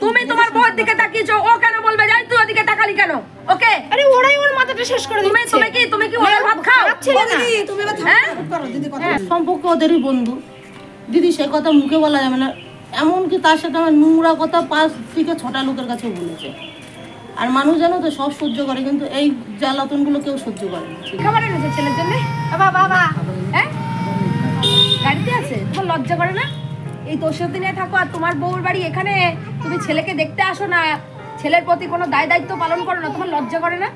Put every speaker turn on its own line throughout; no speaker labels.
তুমি তোমার বউয়ের দিকে তাকিয়েছো, ও কেন বলবে যাই তুই ওদিকে তাকালি কেন? ওকে আরে ওরাই ওর মাথাটা শেষ করে দিচ্ছে। তুমি কি ওর ভাত খাও? দিদি তুমি এবার থামো করো দিদি কথা।
সম্পর্ক ওদেরই বন্ধু দিদি, সে কথা মুখে বলা যাবে না। এমনকি তার সাথে আমার নোংরা কথা 5 থেকে 6টা লোকের কাছে বলেছে। আর মানুষ জানো তো সব সহ্য করে, কিন্তু এই জ্বালাতনগুলো কেউ সহ্য করে না।
খাবার এনেছে ছেলের জন্য? বাবা হ্যাঁ গাড়িতে আছে, তোমার লজ্জা করে না? এই তোর সাথে নিয়ে থাকো আর তোমার বউর বাড়ি এখানে, তুমি ছেলেকে দেখতে আসো না, ছেলের প্রতি কোনো দায় দায়িত্ব পালন করো না, তোমার লজ্জা করে না?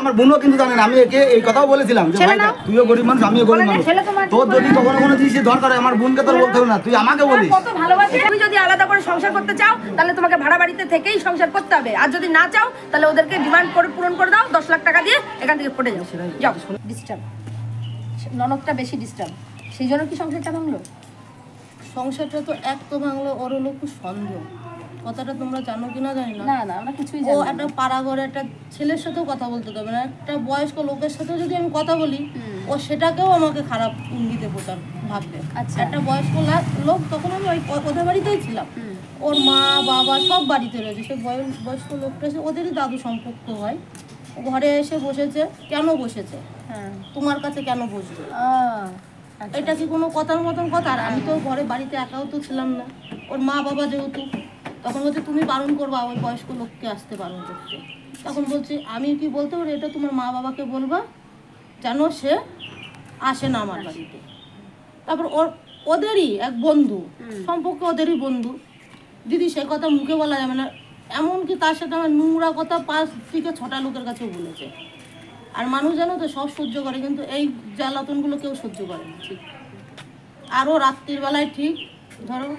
আমার বোনও কিন্তু জানেন, আমি একে এই কথাও বলেছিলাম যে ভাই তুইও গরিব মানুষ আমিও গরিব মানুষ, তোর যদি কখনো কোনো জিনিস দরকার হয় আমার বোনকে তোর বলতে হবে না, তুই আমাকে বলিস।
কত ভালোবাসি। তুমি যদি আলাদা করে সংসার করতে চাও তাহলে তোমাকে ভাড়া বাড়িতে থেকেই সংসার করতে হবে, আর যদি না চাও তাহলে ওদেরকে ডিমান্ড করে পূরণ করে দাও, 10 লাখ টাকা দিয়ে এখান থেকে পড়ে যাও। যাও ডিস্টার্ব, ননদটা বেশি ডিস্টার্ব, সেই জন্য কি সংসারটা ভাঙলো?
সংসারটা তো এক তো ভাঙলো, ওর হলো খুব সন্দেহ। কথাটা তোমরা জানো কিনা জানি না।
না আমরা কিছুই
ও একটা পাড়া ঘরে একটা ছেলের সাথেও কথা বলতে দেবে না, একটা বয়স্ক লোকের সাথেও যদি আমি কথা বলি ও সেটাকেও আমাকে খারাপ ইঙ্গিতে প্রচার ভাববে।
আচ্ছা
একটা বয়স্ক লোক, তখন আমি ওদের বাড়িতেই ছিলাম, ওর মা বাবা সব বাড়িতে রয়েছে, সে বয়স্ক লোকটা এসে ওদেরই দাদু সম্পর্ক হয়, ঘরে এসে বসেছে। কেন বসেছে? তোমার কাছে কেন বসবে? এটা কি কোনো কথার মতন কথা? আর আমি তো ঘরে বাড়িতে একাও তো ছিলাম না, ওর মা বাবা যেহেতু, তখন বলছে তুমি বারণ করবা ওই বয়স্ক লোককে আসতে বারণ করতে। তখন বলছি আমি কি বলতে পারি, এটা তোমার মা বাবাকে বলবা যেন সে আসে না আমার বাড়িতে। তারপর ওদেরই এক বন্ধু, সম্পর্কে ওদেরই বন্ধু দিদি, সে কথা মুখে বলা যাবে না। এমনকি তার সাথে আমার নোংরা কথা 5 থেকে 6টা লোকের কাছে বলেছে। আর মানুষ জানো তো সব সহ্য করে, কিন্তু এই জ্বালাতনগুলো কেউ সহ্য করে না। ঠিক আরও রাত্রির বেলায় ঠিক ধরো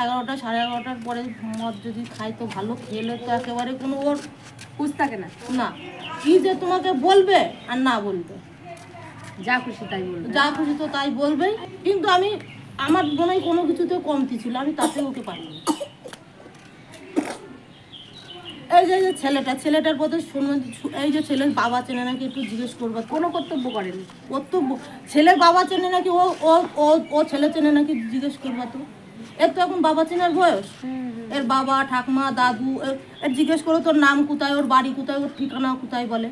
11টা 11:30টার পরে মদ যদি খাই তো ভালো, খেলে তো একেবারে কোনো ওর
খুঁজ থাকে না।
না কি যে তোমাকে বলবে আর না বলবে,
যা খুশি তাই বলবে,
যা খুশি তো তাই বলবেই। কিন্তু আমি আমার মনে হয় কোনো কিছুতে কমতি ছিল, আমি তাতে ওকে পারিনি। এই যে ছেলেটার পথে শুনবেন, এই যে ছেলের বাবা চেনে নাকি, একটু জিজ্ঞেস করবা।
কোনো কর্তব্য করেনি।
কর্তব্য ছেলের বাবা চেনে নাকি, ও ও ও ও ছেলে চেনে নাকি, জিজ্ঞেস করবা তো। এর তো এখন বাবা চেনার বয়স, এর বাবা ঠাকমা দাদু এর জিজ্ঞেস করো তোর নাম কোথায়, ওর বাড়ি কোথায়, ওর ঠিকানা কোথায় বলে।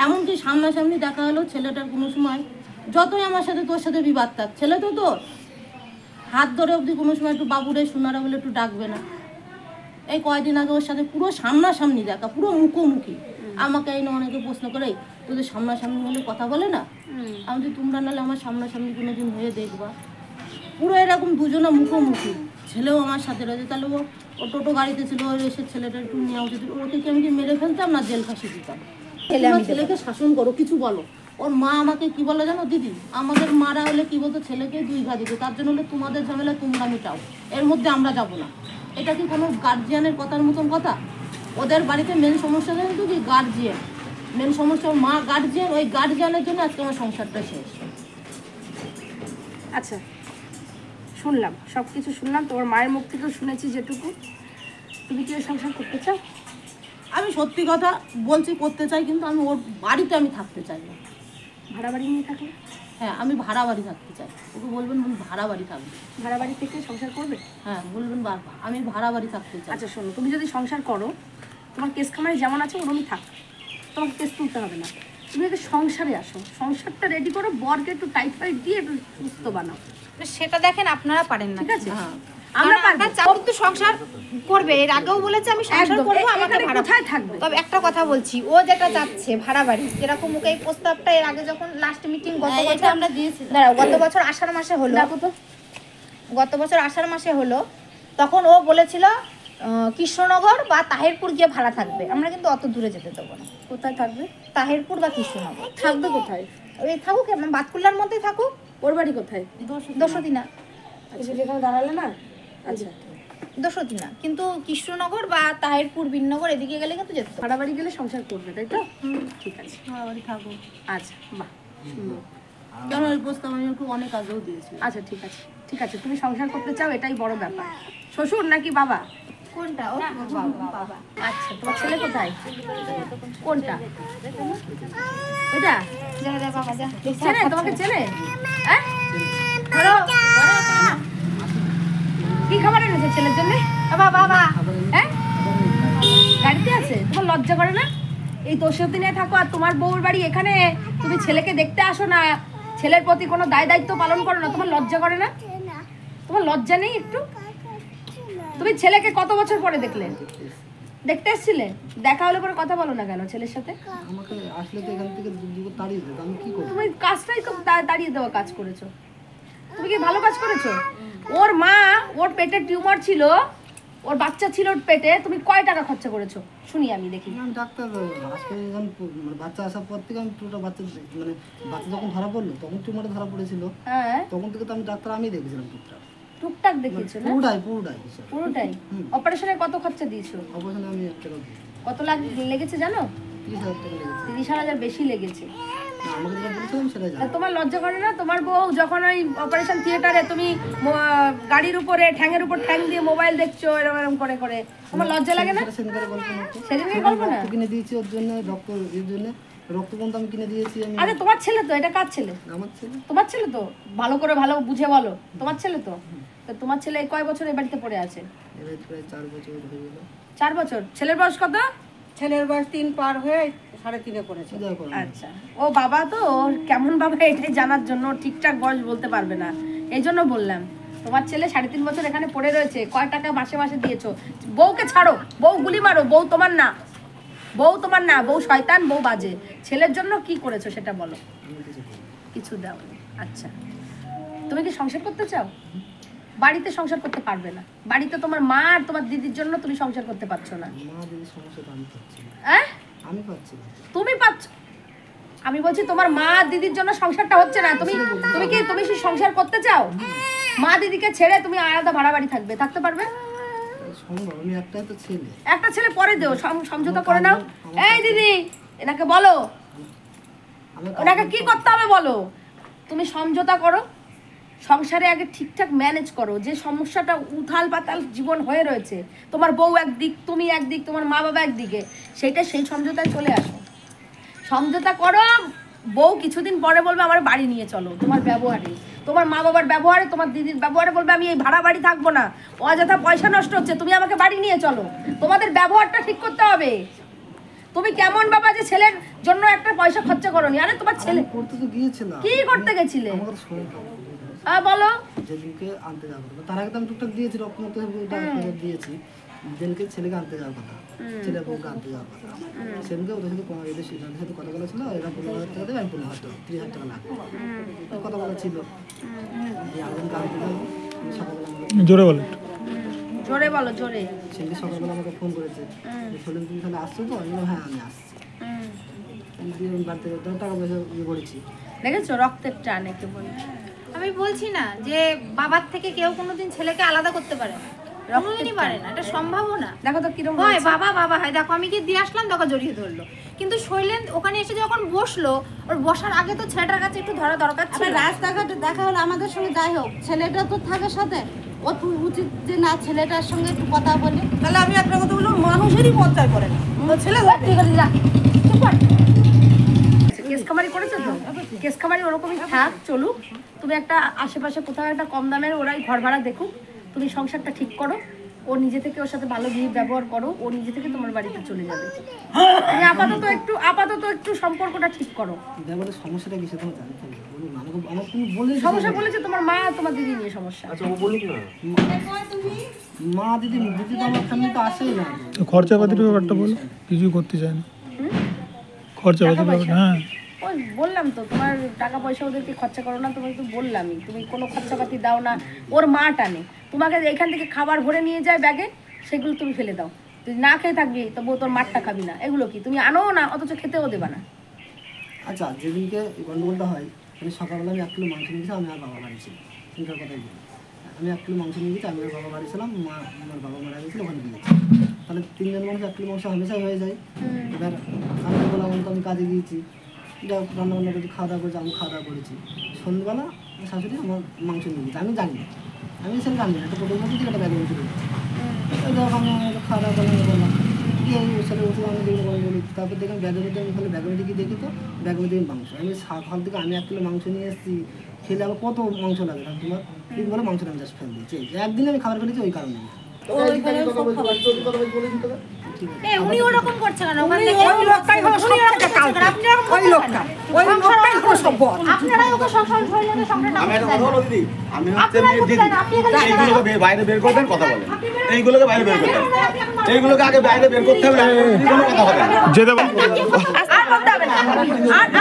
এমনকি সামনাসামনি দেখা হলো ছেলেটার কোনো সময় যতই আমার সাথে তোর সাথে বিবাদ থাক, ছেলে তো তোর হাত ধরে অবধি কোনো সময় একটু বাবুরে সোনারা বলে একটু ডাকবে না। এই কয়েকদিন আগে ওর সাথে পুরো সামনাসামনি দেখা, পুরো মুখোমুখি। আমাকে এই না অনেকে প্রশ্ন করে তোদের সামনাসামনি হলে কথা বলে না, আমি যদি তোমরা নাহলে আমার সামনাসামনি কোনোদিন হয়ে দেখবা। পুরো এরকম দুজনা মুখোমুখি, ছেলেও আমার সাথে রয়েছে। তাহলে ও টোটো গাড়িতে ছিল, ওর এসে ছেলেটা একটু নেওয়া উচিত। ওকে কি আমি কি মেরে ফেলতাম না জেল ফাঁসি দিতাম? ছেলেকে শাসন করো, কিছু বলো। ওর মা আমাকে কি বলে জানো দিদি, আমাদের মারা হলে কি বলতো ছেলেকে 2 ঘা দিত, তার জন্য হলে তোমাদের ঝামেলা তোমরা মেটাও, এর মধ্যে আমরা যাবো না। এটা কি কোনো গার্জিয়ানের কথার মতন কথা? ওদের বাড়িতে মেন সমস্যা কিন্তু কি গার্জিয়ান, মেন সমস্যা মা গার্জিয়ান, ওই গার্জিয়ানের জন্য আজকে আমার সংসারটা শেষ।
আচ্ছা শুনলাম, সব কিছু শুনলাম, তোমার মায়ের মুখ থেকেও শুনেছি যেটুকু। তুমি কি ওই সংসার করতে চাও?
আমি সত্যি কথা বলছি করতে চাই, কিন্তু আমি ওর বাড়িতে আমি থাকতে চাই না।
ভাড়া বাড়ি নিয়ে থাকলে?
হ্যাঁ আমি ভাড়া বাড়ি থাকতে চাই। ওকে বলবেন ভাড়া বাড়ি থাকবে।
ভাড়া বাড়ি থেকে সংসার করবে?
হ্যাঁ বলবেন বারবার আমি ভাড়া বাড়ি থাকতে চাই।
আচ্ছা শোনো, তুমি যদি সংসার করো, তোমার কেস খামারে যেমন আছে ওরমই থাক, তোমাকে কেস তুলতে হবে না। তুমি যদি সংসারে আসো, সংসারটা রেডি করো, বরকে একটু টাইট ফাইট দিয়ে একটু সুস্থ বানাও।
সেটা দেখেন আপনারা পারেন না,
ঠিক আছে?
হ্যাঁ
আমরা পারবো।
কিন্তু সংসার করবে, এর আগেও বলেছে আমি সংসার করবো, আমাকে ভাড়া
কোথায় থাকবে?
তবে একটা কথা বলছি, ও যেটা চাচ্ছে ভাড়া বাড়ি, যেরকম ওকে এই প্রস্তাবটা এর আগে যখন লাস্ট মিটিং গত বছর
আমরা দিয়েছি,
গত বছর আষাঢ় মাসে হলো, গত বছর আষাঢ় মাসে হলো, তখন ও বলেছিল কৃষ্ণনগর বা তাহিরপুর গিয়ে ভাড়া থাকবে। আমরা কিন্তু অত দূরে যেতে দেবো না।
কোথায় থাকবে?
তাহিরপুর বা কৃষ্ণনগর
থাকবে। কোথায়?
ওই থাকুক, বাতকুল্লার মধ্যেই থাকুক।
ওর বাড়ি কোথায়?
দোষদিনা।
যেখানে দাঁড়ালে না। আচ্ছা
দোষদিনা, কিন্তু কৃষ্ণনগর বা তাহিরপুর বিননগর এদিকে গেলে কিন্তু যেতে।
ভাড়া বাড়ি গেলে সংসার করবে, তাই তো? ঠিক আছে,
ভাড়া বাড়ি থাকবো।
আচ্ছা বাহ সুন্দর।
কেন এই প্রস্তাব আমি একটু অনেক আগেও দিয়েছি।
আচ্ছা ঠিক আছে, ঠিক আছে, তুমি সংসার করতে চাও, এটাই বড় ব্যাপার। শ্বশুর নাকি বাবা?
কোনটা? ও বাবা।
আচ্ছা তোমার ছেলে কোথায়? কোনটা? এটা
যা বাবা যা,
চেনে? তোমাকে চেনে? হ্যাঁ ধরো
বাবা
হ্যাঁ গাড়িতে আছে, তোমার লজ্জা করে না? এই তোষতি নিয়ে থাকো আর তোমার বউর বাড়ি এখানে, তুমি ছেলেকে দেখতে আসো না, ছেলের প্রতি কোনো দায় দায়িত্ব পালন করো না, তোমার লজ্জা করে না? তোমার লজ্জা নেই একটু? তুমি ছেলেকে কত বছর পরে দেখলে? দেখতে এসেছিলে? দেখা হলে পরে কথা বলো না কেন ছেলের সাথে?
আমাকে আসলে তো এখান থেকে দুটো তাড়িয়ে দিত, আমি কি করব?
তুমি কাজটাই তো দাঁড়িয়ে দেওয়া কাজ করেছো। তুমি কি ভালো কাজ করেছো? ওর মা, ওর পেটে টিউমার ছিল, ওর বাচ্চা ছিল ওর পেটে, তুমি কয় টাকা খরচা করেছো শুনি, আমি দেখি।
আমি ডাক্তার হাসপাতালে যখন মানে বাচ্চা আসার পর থেকে আমি পুরোটা বাচ্চা মানে বাচ্চা যখন ধরা পড়লো তখন টিউমারটা ধরা পড়েছিল,
হ্যাঁ
তখন থেকে তো আমি ডাক্তার আমি দেখেছিলাম
টুকটাক দেখিয়েছো না? পুরোটাই। অপারেশনে কত খরচা দিয়েছো?
অবশ্যই আমি 1 টাকা দিই।
কত লেগেছে জানো?
30,000 টাকা লেগেছে।
30,000 বেশি লেগেছে।
না, আমাকে যেটা বলেছিলাম সেটাই
তা
জানি।
তোমার লজ্জা করে না? তোমার বউ যখন ওই অপারেশন থিয়েটারে তুমি গাড়ির উপরে ঠ্যাঙের উপর ঠ্যাং দিয়ে মোবাইল দেখছো এরকম এরকম করে করে, তোমার লজ্জা লাগে না?
সেটা সেদিনকার গল্প না তো।
সেদিনের গল্প না?
রক্ত কিনে দিয়েছি ওর জন্য, এর জন্য রক্ত বন্ধ আমি কিনে দিয়েছি আমি।
আরে তোমার ছেলে তো, এটা কার ছেলে?
আমার ছেলে।
তোমার ছেলে তো, ভালো করে ভালো বুঝে বলো, তোমার ছেলে তো। তা তোমার ছেলে কয় বছর এই বাড়িতে পড়ে আছে?
এবার প্রায় 4 বছর হয়ে গেল।
4 বছর। ছেলের বয়স কত?
ছেলের বয়স 3 পার হয়ে 3.5 পড়েছে।
কি দরকার?
আচ্ছা, ও বাবা তো ওর কেমন বাবা এটাই জানার জন্য ঠিকঠাক বয়স বলতে পারবে না, এই জন্য বললাম। তোমার ছেলে 3.5 বছর এখানে পড়ে রয়েছে, কয় টাকা মাসে মাসে দিয়েছো? বউকে ছাড়ো, বউ গুলি মারো, বউ তোমার না, বউ তোমার না, বউ শয়তান, বউ বাজে। ছেলের জন্য কি করেছো সেটা বলো।
আমি কিছু করি না।
কিছু দাও। আচ্ছা, তুমি কি সংসার করতে চাও? বাড়িতে সংসার করতে পারবে না, বাড়িতে তোমার মা আর তোমার দিদির জন্য তুমি সংসার করতে পারছো না।
মা দিদির সমস্যাটা আমি পাচ্ছি না।
হ্যাঁ
আমি পাচ্ছি না।
তুমি পাচ্ছ? আমি বলছি তোমার মা দিদির জন্য সংসারটা হচ্ছে না, তুমি কি সংসার করতে চাও? মা দিদিকে ছেড়ে তুমি আলাদা ভাড়া বাড়ি থাকবে, থাকতে পারবে?
সম্ভব? আমি একটাই তো ছেলে।
একটা ছেলে পরে দেও, সমঝোতা করে নাও। এই দিদি, এনাকে বলো, ওনাকে কি করতে হবে বলো। তুমি সমঝোতা করো, সংসারে আগে ঠিকঠাক ম্যানেজ করো। যে সমস্যাটা উথাল পাতাল জীবন হয়ে রয়েছে, তোমার বউ একদিক, তুমি একদিক, তোমার মা বাবা একদিকে, সেই সমঝোতায় চলে আসো। সমঝোতা করো। বউ কিছুদিন পরে বলবে আমার বাড়ি নিয়ে চলো, তোমার ব্যবহারে, তোমার মা বাবার ব্যবহারে, তোমার দিদির ব্যবহারে বলবে আমি এই ভাড়া বাড়ি থাকবো না, অযথা পয়সা নষ্ট হচ্ছে, তুমি আমাকে বাড়ি নিয়ে চলো। তোমাদের ব্যবহারটা ঠিক করতে হবে। তুমি কেমন বাবা যে ছেলের জন্য একটা পয়সা খরচা করোনি? আরে তোমার ছেলে
করতে তো গিয়েছিলাম।
কি করতে গেছিলে?
আমাকে শোনো
বলো।
যেদিনকে আনতে যাওয়ার কথা, তার আগে তো আমি টুকটাক দিয়েছি, রক্ত দিয়েছি। যেদিনকে ছেলেকে আনতে যাওয়ার কথা, ছেলে বউকে আনতে যাওয়ার কথা, সেদিনকে ওদের সাথে এদের সাথে কথা বলা ছিল, এরা 15,000 টাকা দেবে, আমি 15,000 টাকা, 30,000 টাকা লাগবে, কথা বলা ছিল। আরেকজনকে আনতে যাবো, সকালবেলা
জোরে বলো।
জোরে বলো, জোরে।
সেদিন সকালবেলা আমাকে ফোন করেছে, বললেন তুমি তাহলে আসছো তো? আমি বললাম হ্যাঁ আমি আসছি। আমি বাড়িতে টাকা পয়সা ইয়ে করেছি।
দেখেছো রক্তের টান একে বলে।
আমি বলছি না যে বাবার থেকে কেউ কোনোদিন ছেলেকে আলাদা করতে পারে না, কোনোদিনই পারে না, এটা সম্ভবও না।
দেখো তো কিরকম
হয় বাবা বাবা হয়, দেখো আমি কি দিয়ে আসলাম, তোকে জড়িয়ে ধরলো, কিন্তু শৈলেন ওখানে এসে যখন বসলো, ওর বসার আগে তো ছেলেটার কাছে একটু ধরা দরকার ছিল।
রাস্তাঘাটে দেখা হলো আমাদের সঙ্গে, যাই হোক ছেলেটা তো থাকে সাথে, ও তো উচিত যে না ছেলেটার সঙ্গে একটু কথা বলে। তাহলে আমি একটা কথা বললাম, মানুষেরই পর্যায় করে না, তো ছেলে
ঠিক আছে, যা চুপ কর। কেস খামারি করেছো তো? কেস খামারি ওরকমই থাক, চলুক। তুমি একটা আশেপাশে কোথাও একটা কম দামের ওরাই ঘর ভাড়া দেখুক, তুমি সংসারটা ঠিক করো। ও নিজে থেকে ওর সাথে ভালো ব্যবহার করো, ও নিজে থেকে তোমার বাড়িতে চলে যাবে। তুমি আপাতত একটু সম্পর্কটা ঠিক করো।
ব্যাপারে সমস্যাটা কি সেটা জানতে হবে, বলুন আমাকে, আমার কোনো বলে
সমস্যা বলেছে তোমার মা তোমার দিদি নিয়ে সমস্যা।
আচ্ছা ও বলুক না।
মা দিদি তো আমার ফ্যামিলিতে আসেই না।
তো খরচাপাতির ব্যাপারটা বলো, কিছু করতে চায় না খরচাপাতির ব্যাপারটা। হ্যাঁ
ওই বললাম তো, তোমার টাকা পয়সা ওদেরকে খরচা করো না, তোমাকে তো বললামই, তুমি কোনো খরচাপাতি দাও না। ওর মা টানে তোমাকে, এখান থেকে খাবার ভরে নিয়ে যায় ব্যাগে, সেগুলো তুমি ফেলে দাও। তুই না খেয়ে থাকবি তবুও তোর মাঠটা খাবি না, এগুলো কি তুমি আনো না, অথচ খেতেও দেবা না।
আচ্ছা, যেদিনকে গন্ডগোলটা হয়, আমি সকালবেলা আমি 1 কিলো মাংস নিয়ে গেছি, আমি আর বাবা বাড়ি ছিল, চিন্তার কথাই বলি। আমি 1 কিলো মাংস নিয়ে গেছি, আমি আর বাবা বাড়ি ছিলাম, আমার বাবা মারা গেছিল, ওখানে গিয়েছি। তাহলে 3 জন মানুষ 1 কিলো মাংস হামেশাই হয়ে যায়। এবার আমি বললাম আমি কাজে গিয়েছি, যা রান্নাবান্না করেছি, খাওয়া দাওয়া করেছি, আমি খাওয়া দাওয়া করেছি। সন্ধ্যেবেলা আমার শাশুড়ি আমার মাংস নিয়ে গেছে, আমি জানি না, আমি সেটা জানি না, একটা টোটোর মধ্যে একটা ব্যাগে উঠে দিচ্ছি। আমি খাওয়া দাওয়া করলাম, গিয়ে সেটা উঠে আমি যেগুলো বলি, তারপর দেখলাম ব্যাগের মধ্যে, আমি তাহলে ব্যাগের মধ্যে গিয়ে দেখি তো ব্যাগের মধ্যে মাংস। আমি সকাল থেকে আমি 1 কিলো মাংস নিয়ে এসেছি, খেলে আবার কত মাংস লাগে না তোমার, ঠিক বলে মাংসটা আমি জাস্ট ফেল দিয়েছি। একদিন আমি খাবার ফেলেছি ওই কারণে।
ওইখানে সব খাবার
এ উনি ওরকম করছে কেন ওখান থেকে
ওই লোকটাই হলো সব থেকে কালকে। ওই লোকটাই হলো সব বল।
আপনারা ওকে সংসার হইলে সংসারটা
আমি একটা কথা বলো দিদি, আমি হচ্ছে
আপনারা
মেয়ের দিদি,
কোথায়? আপনি এখানে
এইগুলোকে বাইরে বের করবেন, কথা বলেন। এইগুলোকে বাইরে বের করতে হবে, এইগুলোকে আগে বাইরে বের করতে হবে, কোনো কথা হবে না।
যেতে বল।
আর বলতে হবে না।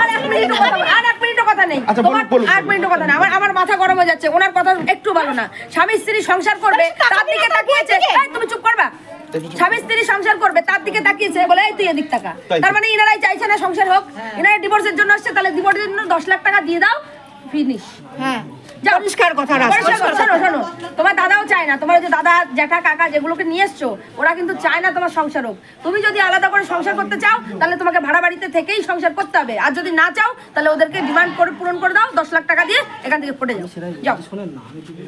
আর এক মিনিটও কথা বল- আর এক মিনিটও কথা নেই।
আচ্ছা, বলুন,
তোমার
বলুন।
8 মিনিটও কথা না। আমার মাথা গরম হয়ে যাচ্ছে। ওনার কথা একটু ভালো না। স্বামী স্ত্রী সংসার করবে, তার দিকে তাকিয়েছে। এই তুমি চুপ করবা। স্বামী স্ত্রী সংসার করবে, তার দিকে তাকিয়েছে বলে এই তুই এদিক তাকা। তার মানে ইনারাই চাইছে না সংসার হোক। ইনারা ডিভোর্সের জন্য আসছে, তাহলে ডিভোর্সের জন্য 10 লাখ টাকা দিয়ে দাও, ফিনিশ।
হ্যাঁ
পরিষ্কার কথা শোনো শোনো, তোমার দাদাও চায় না, তোমার যে দাদা জ্যাঠা কাকা যেগুলোকে নিয়ে এসছো ওরা কিন্তু চায় না তোমার সংসার হোক। তুমি যদি আলাদা করে সংসার করতে চাও তাহলে তোমাকে ভাড়া বাড়িতে থেকেই সংসার করতে হবে। আর যদি না চাও তাহলে ওদেরকে ডিমান্ড করে পূরণ করে দাও, 10 লাখ টাকা দিয়ে এখান থেকে পড়ে যাও।
সেটাই
যাও।
শোনেন না, আমি যদি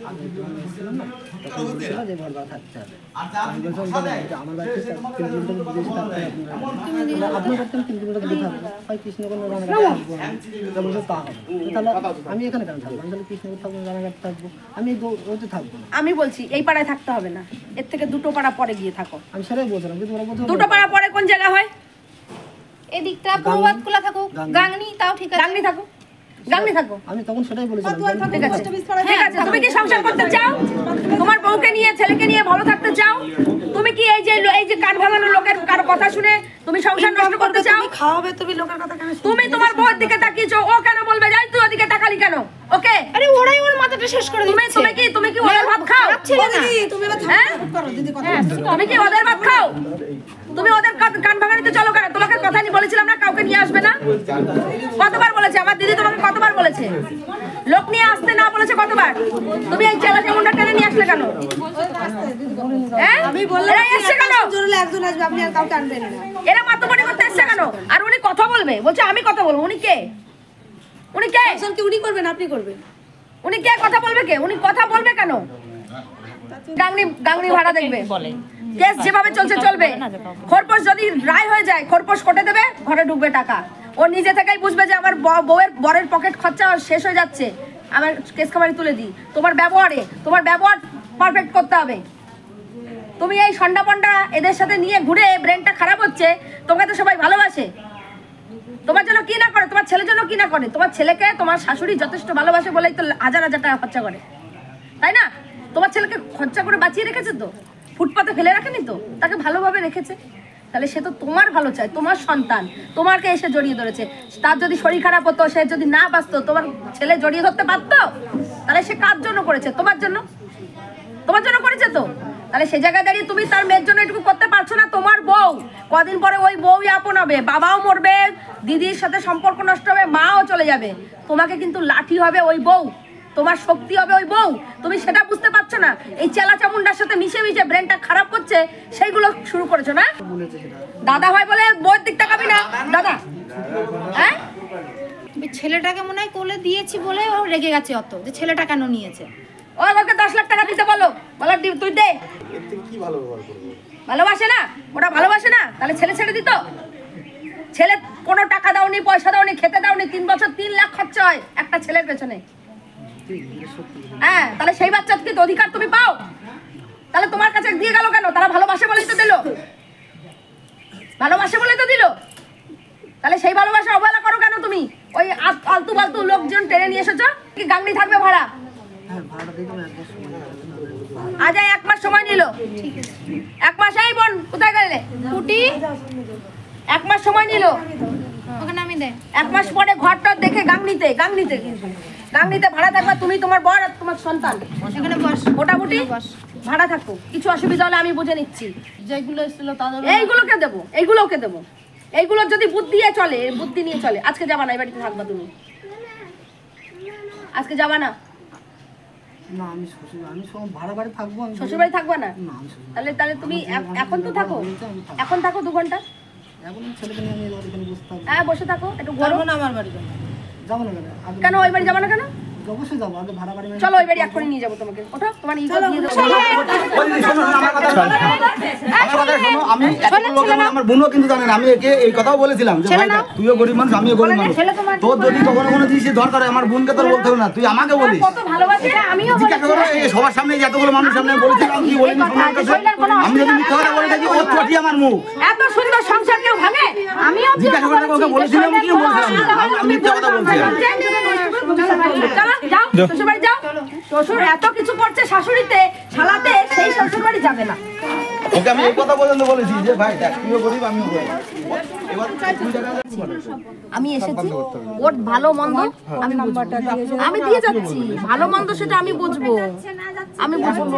আগে যখন এসেছিলাম না, তখন বলছিল যে ঘর ভাড়া থাকতে হবে। আমি বলছিলাম যে আমার বাড়িতে 3 কিলোমিটার বিদেশে থাকতে হবে, আপনার বাড়িতে 3 কিলোমিটার দূরে থাকবো, হয় কৃষ্ণগঞ্জ রানাঘাটে থাকবো। তা বলছে তা হবে। তাহলে আমি এখানে কেন থাকবো? আমি তাহলে কৃষ্ণগঞ্জ থাকবো, রানাঘাট থাকবো, আমি ওতে থাকবো না।
আমি বলছি এই পাড়ায় থাকতে হবে না, এর থেকে 2টো পাড়া পরে গিয়ে থাকো।
আমি সেটাই বলছিলাম, কিন্তু ওরা বলছে
2টো পাড়া পরে কোন জায়গা হয়?
এদিকটা প্রভাত খোলা থাকুক, গাংনি তাও ঠিক আছে।
গাংনি থাকো, গাংনি থাকো।
আমি তখন সেটাই বলেছিলাম।
ঠিক আছে, ঠিক আছে। তুমি কি সংসার করতে চাও? তোমার বউকে নিয়ে ছেলেকে নিয়ে ভালো থাকতে চাও? তুমি কি এই যে কান ভাঙানো লোকের কারো কথা শুনে তুমি সংসার নষ্ট করতে চাও?
খাওয়াবে তুমি লোকের কথা কেন?
তুমি তোমার বউয়ের দিকে তাকিয়েছো, ও কেন বলবে যাই তুই ওদিকে তাকালি কেন? ওকে,
আরে ওরাই ওর মাথাটা শেষ করে
তুমি
দিচ্ছে।
তুমি কি ওদের ভাত খাও?
ছিল না
তুমি এবার
হ্যাঁ?
করো দিদি কথা।
তুমি কি ওদের ভাত খাও? তুমি ওদের কান ভাঙানিতে চলো কেন? তোমাকে কথা নি বলেছিলাম না কাউকে নিয়ে আসবে না? কতবার বলেছে আমার দিদি, তোমাকে কতবার বলেছে লোক নিয়ে আসতে না বলেছে কতবার? তুমি এই চেলা চেমুন্ডা টেনে নিয়ে আসলে কেন? হ্যাঁ?
আমি বললাম
এরা এসছে কেন?
জোরে একজন আসবে, আপনি আর কাউকে আনবেন না।
এরা মাতবাড়ি করতে এসছে কেন? আর উনি কথা বলবে, বলছে আমি কথা বলবো। উনি কে? উনি কে?
আসল কি উনি করবেন, আপনি করবেন?
উনি কে? কথা বলবে কে? উনি কথা বলবে কেন? গাংনি ভাড়া দেখবে, কেস যেভাবে চলছে চলবে। খরপোশ যদি রায় হয়ে যায়, খরপোশ কোটে দেবে, ঘরে ঢুকবে টাকা। ও নিজে থেকেই বুঝবে যে আমার বরের পকেট খরচা শেষ হয়ে যাচ্ছে, আমার কেস কামারি তুলে দিই। তোমার ব্যবহার পারফেক্ট করতে হবে। তুমি এই সন্ডা পন্ডা এদের সাথে নিয়ে ঘুরে ব্রেনটা খারাপ হচ্ছে। তোমাকে তো সবাই ভালোবাসে, তোমার জন্য কি না করে, তোমার ছেলের জন্য কি না করে। তোমার ছেলেকে তোমার শাশুড়ি যথেষ্ট ভালোবাসে বলেই তো হাজার হাজার টাকা খরচা করে, তাই না? তোমার ছেলেকে খরচা করে বাঁচিয়ে রেখেছে তো, ফুটপাতে ফেলে রাখেনি তো, তাকে ভালোভাবে রেখেছে। তাহলে সে তো তোমার ভালো চায়, তোমার সন্তান তোমাকে এসে জড়িয়ে ধরেছে। তার যদি শরীর খারাপ হতো, সে যদি না বাঁচতো, তোমার ছেলে জড়িয়ে ধরতে পারতো? তাহলে সে কার জন্য করেছে? তোমার জন্য করেছে তো। তাহলে সে জায়গায় দাঁড়িয়ে তুমি তার মেয়ের জন্য এটুকু করতে পারছো না? তোমার বউ কদিন পরে ওই বউই আপন হবে, বাবাও মরবে, দিদির সাথে সম্পর্ক নষ্ট হবে, মাও চলে যাবে। তোমাকে কিন্তু লাঠি হবে ওই বউ, তোমার শক্তি হবে ওই বউ। তুমি সেটা বুঝতে পারছো না। এই চেলা চামুন্ডার সাথে মিশে ব্রেনটা খারাপ করছে, সেইগুলো শুরু করেছো না? দাদা হয় বলে বউয়ের দিক তাকাবি না দাদা? হ্যাঁ,
ছেলেটাকে মনে হয় কোলে দিয়েছি বলে ও রেগে গেছে অত, যে ছেলেটা কেন নিয়েছে।
ওকে 10 লাখ টাকা দিতে বলো, তুই দে।
কি ভালো ব্যবহার করবো?
ভালোবাসে না? ওটা ভালোবাসে না? তাহলে ছেলে ছেড়ে দিত? ছেলে কোনো টাকা দাওনি, পয়সা দাওনি, খেতে দাওনি, 3 বছর 3 লাখ খরচা হয় একটা ছেলের পেছনে। হ্যাঁ, তাহলে সেই বাচ্চার কি অধিকার তুমি পাও? তাহলে তোমার কাছে দিয়ে গেল কেন? তারা ভালোবাসে বলেই তো দিল, তাহলে সেই ভালোবাসা অবহেলা করো কেন তুমি? ওই আলতু ফালতু লোকজন টেনে নিয়ে এসেছো। কি গাংনি থাকবে ভাড়া?
হ্যাঁ, ভাড়াটা দিয়ে আমি 1 মাস সময় লাগবে।
আজ 1 মাস সময় নিল। 1 মাস, এই বোন কোথায় গেলে?
কুটি
1 মাস সময় নিল।
ওখানে আমি দে
1 মাস পরে ঘরটা দেখে গাংনিতে ভাড়া থাকবা তুমি, তোমার বর আর তোমার সন্তান।
এখানে বস,
মোটামুটি
বস।
ভাড়া থাকো, কিছু অসুবিধা হলে আমি বুঝে নিচ্ছি।
যেগুলো এসেছিল তাদের
এইগুলোকে দেবো। এইগুলোর যদি বুদ্ধি নিয়ে চলে। আজকে যাবা না, এই বাড়িতে থাকবা তুমি। আজকে যাবা না?
না, আমি ভাড়া বাড়ি থাকবো। আমি
শ্বশুর বাড়ি থাকবা না?
না, আমি শ্বশুর
তাহলে তুমি এখন তো থাকো, এখন থাকো 2 ঘন্টা।
এখন ছেলেকে নিয়ে আমি ওখানে বসে থাকবো।
হ্যাঁ, বসে থাকো, একটু ঘোরো।
যাবো না আমার বাড়ি যাবো।
যাবো না কেন?
কেন ওই বাড়ি যাবা না কেন?
অবশ্যই যাবো, আগে ভাড়া বাড়ি
চলো ওই বাড়ি এক্ষুনি নিয়ে যাবো তোমাকে। ওঠো, তোমার ইজ্জত দিয়ে দেবো।
ওই দিদি, শোনো, শোনো, আমার কথা শোনো। আমার কথা শোনো, আমি এতগুলো লোকের মধ্যে আমার বোনও কিন্তু জানে না। আমি একে এই কথাও বলেছিলাম যে ভাই দেখ, তুইও গরিব মানুষ, আমিও গরিব মানুষ। তোর যদি কখনো কোনো জিনিসের দরকার হয় আমার বোনকে তোর বলতে হবে না, তুই আমাকে বলিস।
কত ভালোবাসি এটা আমিও
জিজ্ঞাসা করো, এই সবার সামনে এই এতগুলো মানুষ সামনে আমি বলেছিলাম কি বলিনি তোমার কাছে? আমি যদি মিথ্যা কথা বলে থাকি ও চটি আমার মুখ।
এত সুন্দর সংসার কেউ ভাঙে? আমিও
জিজ্ঞাসা করে ওকে বলেছিলাম কি বলছিলাম না, আমি মিথ্যা কথা বলছিলাম।
চলো, যাও, শ্বশুর বাড়ি যাও। শ্বশুর এত কিছু করছে শাশুড়িতে, শালাতে, সেই শ্বশুর বাড়ি যাবে না।
ওকে আমি এই কথা পর্যন্ত বলেছি যে ভাই দেখ, তুইও গরিব আমিও গরিব। এবার তুই টাকা
আমি এসেছি, ওর ভালো মন্দ আমি বুঝবো। আমি দিয়ে যাচ্ছি, ভালো মন্দ সেটা আমি বুঝবো। আমি বুঝবো।